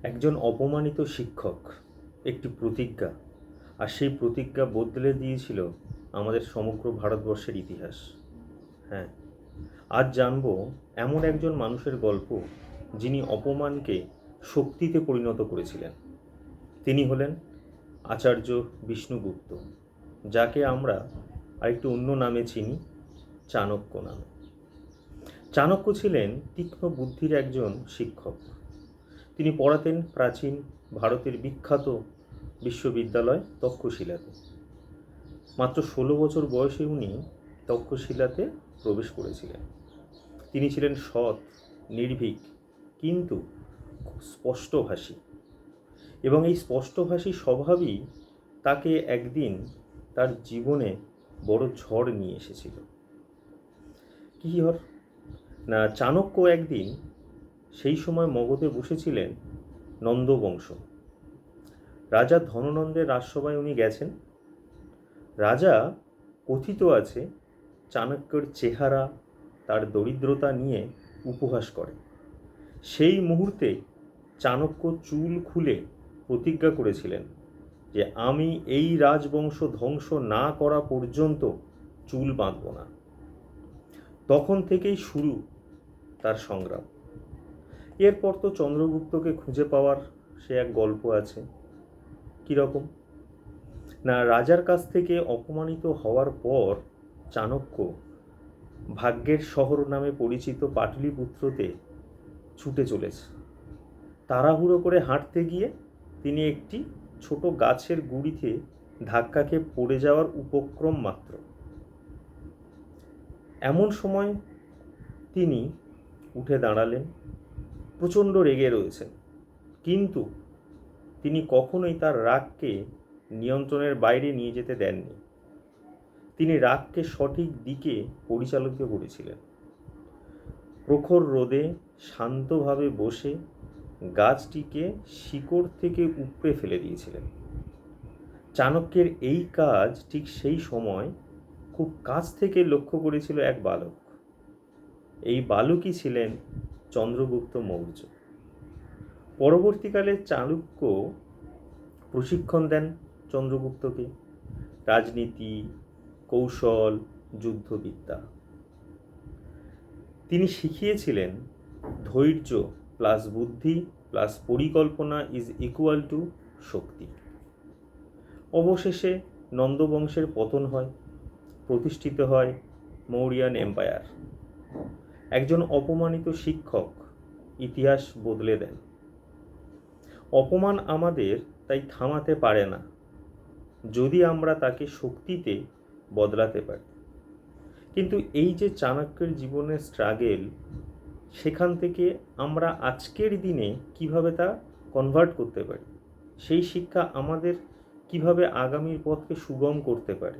একজন অপমানিত শিক্ষক একটি প্রতিজ্ঞা, আর সেই প্রতিজ্ঞা বদলে দিয়েছিল আমাদের সমগ্র ভারতবর্ষের ইতিহাস। হ্যাঁ, আজ জানব এমন একজন মানুষের গল্প যিনি অপমানকে শক্তিতে পরিণত করেছিলেন। তিনি হলেন আচার্য বিষ্ণুগুপ্ত, যাকে আমরা আরেকটু অন্য নামে চিনি, চাণক্য নামে। চাণক্য ছিলেন তীক্ষ্ণ বুদ্ধির একজন শিক্ষক। তিনি পড়াতেন প্রাচীন ভারতের বিখ্যাত বিশ্ববিদ্যালয় তক্ষশিলাতে। মাত্র 16 বছর বয়সে উনি তক্ষশিলাতে প্রবেশ করেছিলেন। তিনি ছিলেন সৎ, নির্ভীক, কিন্তু স্পষ্টভাষী, এবং এই স্পষ্টভাষী স্বভাবই তাকে একদিন তার জীবনে বড় ঝড় নিয়ে এসেছিল। কী ঝড়? না, চাণক্য একদিন সেই সময় মগধে বসেছিলেন নন্দবংশ। রাজা ধননন্দের রাজসভায় উনি গেছেন। রাজা, কথিত আছে, চাণক্যের চেহারা, তার দরিদ্রতা নিয়ে উপহাস করে। সেই মুহূর্তে চাণক্য চুল খুলে প্রতিজ্ঞা করেছিলেন যে আমি এই রাজবংশ ধ্বংস না করা পর্যন্ত চুল বাঁধব না। তখন থেকেই শুরু তার সংগ্রাম। এরপর তো চন্দ্রগুপ্তকে খুঁজে পাওয়ার সে এক গল্প আছে। কীরকম? না, রাজার কাছ থেকে অপমানিত হওয়ার পর চাণক্য ভাগ্যের শহর নামে পরিচিত পাটলিপুত্রতে ছুটে চলেছে। তাড়াহুড়ো করে হাঁটতে গিয়ে তিনি একটি ছোট গাছের গুঁড়িতে ধাক্কা খেয়ে পড়ে যাওয়ার উপক্রম মাত্র। এমন সময় তিনি উঠে দাঁড়ালেন। প্রচণ্ড রেগে রয়েছেন, কিন্তু তিনি কখনোই তার রাগকে নিয়ন্ত্রণের বাইরে নিয়ে যেতে দেননি। তিনি রাগকে সঠিক দিকে পরিচালিত করেছিলেন। প্রখর রোদে শান্তভাবে বসে গাছটিকে শিকড় থেকে উপড়ে ফেলে দিয়েছিলেন। চাণক্যের এই কাজ ঠিক সেই সময় খুব কাছ থেকে লক্ষ্য করেছিল এক বালক। এই বালকই ছিলেন চন্দ্রগুপ্ত মৌর্য। পরবর্তীকালে চাণক্য প্রশিক্ষণ দেন চন্দ্রগুপ্তকে, রাজনীতি, কৌশল, যুদ্ধবিদ্যা। তিনি শিখিয়েছিলেন ধৈর্য প্লাস বুদ্ধি প্লাস পরিকল্পনা ইজ ইকুয়াল টু শক্তি। অবশেষে নন্দবংশের পতন হয়, প্রতিষ্ঠিত হয় মৌরিয়ান এম্পায়ার। একজন অপমানিত শিক্ষক ইতিহাস বদলে দেন। অপমান আমাদের তাই থামাতে পারে না, যদি আমরা তাকে শক্তিতে বদলাতে পারি। কিন্তু এই যে চাণক্যের জীবনের স্ট্রাগেল, সেখান থেকে আমরা আজকের দিনে কিভাবে তা কনভার্ট করতে পারি, সেই শিক্ষা আমাদের কিভাবে আগামীর পথকে সুগম করতে পারে।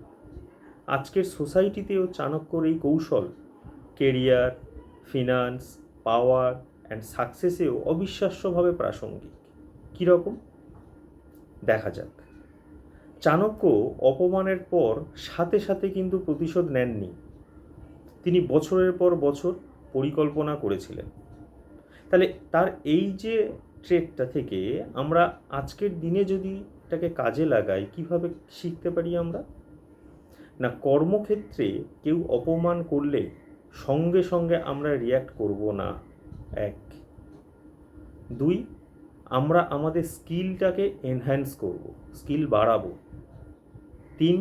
আজকের সোসাইটিতেও চাণক্যর এই কৌশল কেরিয়ার, ফিনান্স, পাওয়ার অ্যান্ড সাকসেসেও অবিশ্বাস্যভাবে প্রাসঙ্গিক। কীরকম? দেখা যাক। চাণক্য অপমানের পর সাথে সাথে কিন্তু প্রতিশোধ নেননি। তিনি বছরের পর বছর পরিকল্পনা করেছিলেন। তাহলে তার এই যে ট্রেডটা থেকে আমরা আজকের দিনে যদি এটাকে কাজে লাগাই, কিভাবে শিখতে পারি আমরা? না, কর্মক্ষেত্রে কেউ অপমান করলে সঙ্গে সঙ্গে আমরা রিয়্যাক্ট করব না, 1। 2, আমরা আমাদের স্কিলটাকে এনহ্যান্স করব, স্কিল বাড়াবো। 3,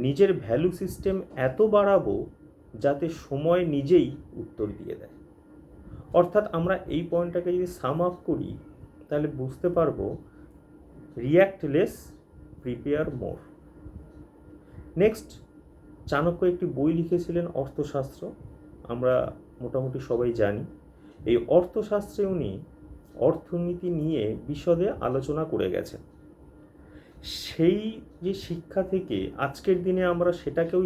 নিজের ভ্যালু সিস্টেম এত বাড়াবো যাতে সময় নিজেই উত্তর দিয়ে দেয়। অর্থাৎ আমরা এই পয়েন্টটাকে যদি সাম আপ করি, তাহলে বুঝতে পারবো রিয়্যাক্ট লেস, প্রিপেয়ার মোর। নেক্সট, চাণক্য একটি বই লিখেছিলেন, অর্থশাস্ত্র। আমরা মোটামুটি সবাই জানি। এই অর্থশাস্ত্রে উনি অর্থনীতি নিয়ে বিশদে আলোচনা করে গেছেন। সেই যে শিক্ষা থেকে আজকের দিনে আমরা সেটাকেও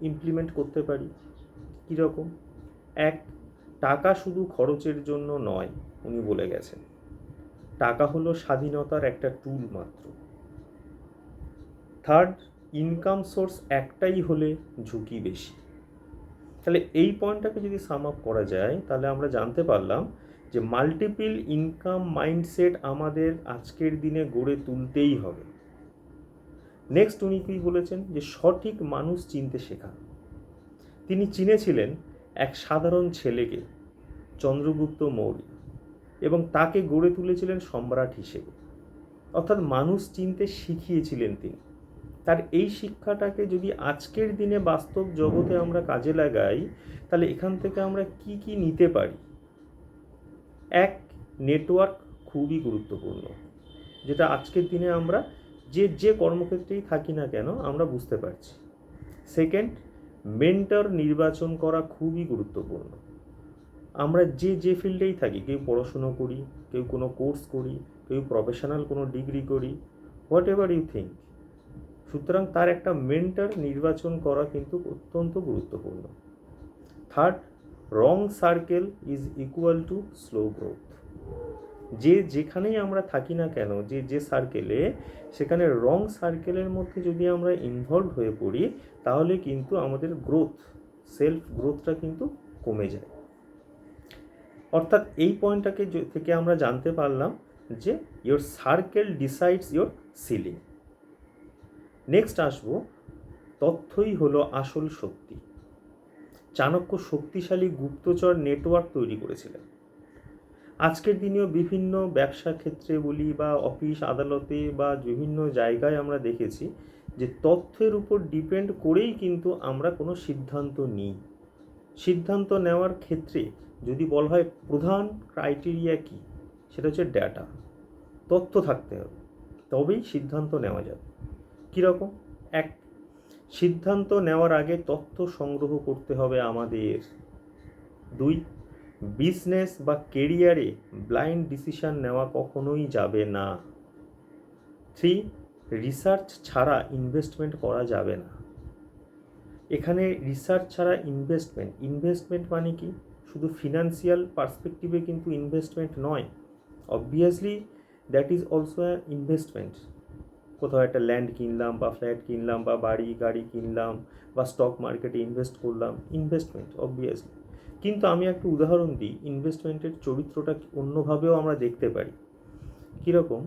ইমপ্লিমেন্ট করতে পারি। কীরকম? 1, টাকা শুধু খরচের জন্য নয়, উনি বলে গেছেন। টাকা হলো স্বাধীনতার একটা টুল মাত্র। 3, ইনকাম সোর্স একটাই হলে ঝুঁকি বেশি। তাহলে এই পয়েন্টটাকে যদি সাম আপ করা যায়, তাহলে আমরা জানতে পারলাম যে মাল্টিপল ইনকাম মাইন্ডসেট আমাদের আজকের দিনে গড়ে তুলতেই হবে। নেক্সট উনি কি বলেছেন, যে সঠিক মানুষ চিনতে শেখা। তিনি চিনেছিলেন এক সাধারণ ছেলেকে, চন্দ্রগুপ্ত মৌর্য, এবং তাকে গড়ে তুলেছিলেন সম্রাট হিসেবে। অর্থাৎ মানুষ চিনতে শিখিয়েছিলেন তিনি। তার এই শিক্ষাটাকে যদি আজকের দিনে বাস্তব জগতে আমরা কাজে লাগাই, তাহলে এখান থেকে আমরা কি কি নিতে পারি। এক, নেটওয়ার্ক খুবই গুরুত্বপূর্ণ, যেটা আজকের দিনে আমরা যে কর্মক্ষেত্রেই থাকি না কেন আমরা বুঝতে পারছি। সেকেন্ড, মেন্টর নির্বাচন করা খুবই গুরুত্বপূর্ণ। আমরা যে ফিল্ডেই থাকি, কেউ পড়াশুনো করি, কেউ কোনো কোর্স করি, কেউ প্রফেশনাল কোনো ডিগ্রি করি, হোয়াট এভার ইউ থিঙ্ক, সুতরাং তার একটা মেন্টর নির্বাচন করা কিন্তু অত্যন্ত গুরুত্বপূর্ণ। Third, wrong circle is equal to slow growth. যেখানেই আমরা থাকি না কেন, যে সার্কেলে, সেখানে রং সার্কেলের মধ্যে যদি আমরা ইনভলভ হয়ে পড়ি, তাহলে কিন্তু আমাদের গ্রোথ, সেলফ গ্রোথটা কিন্তু কমে যায়। অর্থাৎ এই পয়েন্টটাকে থেকে আমরা জানতে পারলাম যে your circle decides your ceiling. Next আসবো, তথ্যই হলো আসল শক্তি। চাণক্য শক্তিশালী গুপ্তচর নেটওয়ার্ক তৈরি করেছিলেন। আজকের দিনেও বিভিন্ন ব্যবসা ক্ষেত্রে বলি বা অফিস আদালতে বা বিভিন্ন জায়গায় আমরা দেখেছি যে তথ্যের উপর ডিপেন্ড করেই কিন্তু আমরা কোনো সিদ্ধান্ত নিই। সিদ্ধান্ত নেওয়ার ক্ষেত্রে যদি বলা হয় প্রধান ক্রাইটেরিয়া কী, সেটা হচ্ছে ডেটা, তথ্য থাকতে হবে, তবেই সিদ্ধান্ত নেওয়া যাবে। কীরকম? এক, সিদ্ধান্ত নেওয়ার আগে তথ্য সংগ্রহ করতে হবে আমাদের। দুই, বিজনেস বা কেরিয়ারে ব্লাইন্ড ডিসিশন নেওয়া কখনোই যাবে না। থ্রি, রিসার্চ ছাড়া ইনভেস্টমেন্ট করা যাবে না। এখানে রিসার্চ ছাড়া ইনভেস্টমেন্ট মানে কি? শুধু ফিনান্সিয়াল পার্সপেক্টিভে কিন্তু ইনভেস্টমেন্ট নয়, obviously that is also an investment. কোথাও একটা ল্যান্ড কিনলাম বা ফ্ল্যাট কিনলাম বা গাড়ি কিনলাম বা স্টক মার্কেটে ইনভেস্ট করলাম, ইনভেস্টমেন্ট অবভিয়াসলি। কিন্তু আমি একটা উদাহরণ দিই, ইনভেস্টমেন্টের চরিত্রটা অন্যভাবেও আমরা দেখতে পারি। কীরকম?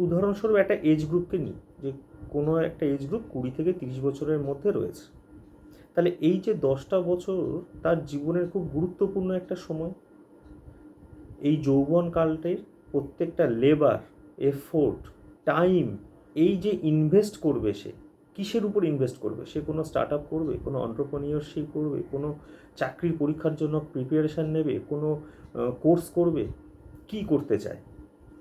উদাহরণস্বরূপ একটা এজ গ্রুপকে নিই, যে কোনো একটা এজ গ্রুপ 20 থেকে 30 বছরের মধ্যে রয়েছে। তাহলে এই যে 10টা বছর তার জীবনের খুব গুরুত্বপূর্ণ একটা সময়। এই যৌবনকালটির প্রত্যেকটা লেবার, এফোর্ট, টাইম, এই যে ইনভেস্ট করবে, সে কিসের উপর ইনভেস্ট করবে? সে কোনো স্টার্ট আপ করবে, কোনো এন্টারপ্রেনিয়রশিপ করবে, কোনো চাকরির পরীক্ষার জন্য প্রিপারেশান নেবে, কোনো কোর্স করবে, কি করতে চায়?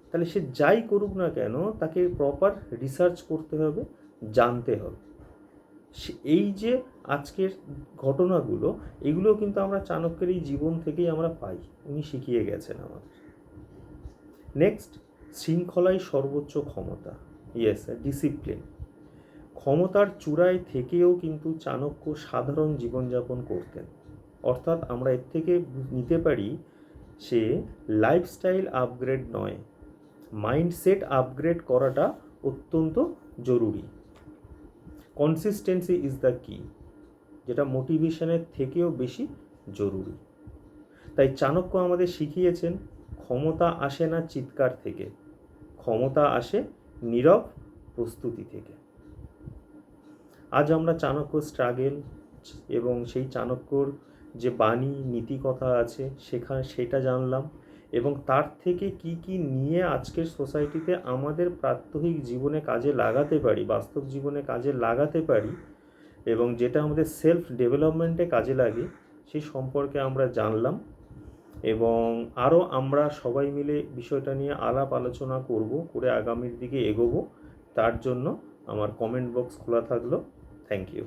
তাহলে সে যাই করুক না কেন, তাকে প্রপার রিসার্চ করতে হবে, জানতে হবে। এই যে আজকের ঘটনাগুলো, এগুলো কিন্তু আমরা চাণক্যের এই জীবন থেকেই আমরা পাই, উনি শিখিয়ে গেছেন আমাদের। নেক্সট, শৃঙ্খলাই সর্বোচ্চ ক্ষমতা। Yes, discipline. ক্ষমতার চূড়ায় থেকেও কিন্তু চাণক্য সাধারণ জীবনযাপন করতেন। অর্থাৎ আমরা এর থেকে নিতে পারি, সে লাইফস্টাইল আপগ্রেড নয়, মাইন্ডসেট আপগ্রেড করাটা অত্যন্ত জরুরি। কনসিস্টেন্সি ইজ দ্য কি, যেটা মোটিভেশনের থেকেও বেশি জরুরি। তাই চাণক্য আমাদের শিখিয়েছেন, ক্ষমতা আসে না চিৎকার থেকে, ক্ষমতা আসে নীরব প্রস্তুতি থেকে। আজ আমরা চাণক্য স্ট্রাগল এবং সেই চাণক্যর যে বাণী নীতিকথা আছে সেটা জানলাম, এবং তার থেকে কি কি নিয়ে আজকের সোসাইটিতে আমাদের প্রাত্যহিক জীবনে কাজে লাগাতে পারি, বাস্তব জীবনে কাজে লাগাতে পারি, এবং যেটা আমাদের সেলফ ডেভেলপমেন্টে কাজে লাগে, সেই সম্পর্কে আমরা জানলাম। এবং আরও আমরা সবাই মিলে বিষয়টা নিয়ে আলাপ আলোচনা করে আগামীর দিকে এগোবো। তার জন্য আমার কমেন্ট বক্স খোলা থাকলো। Thank you.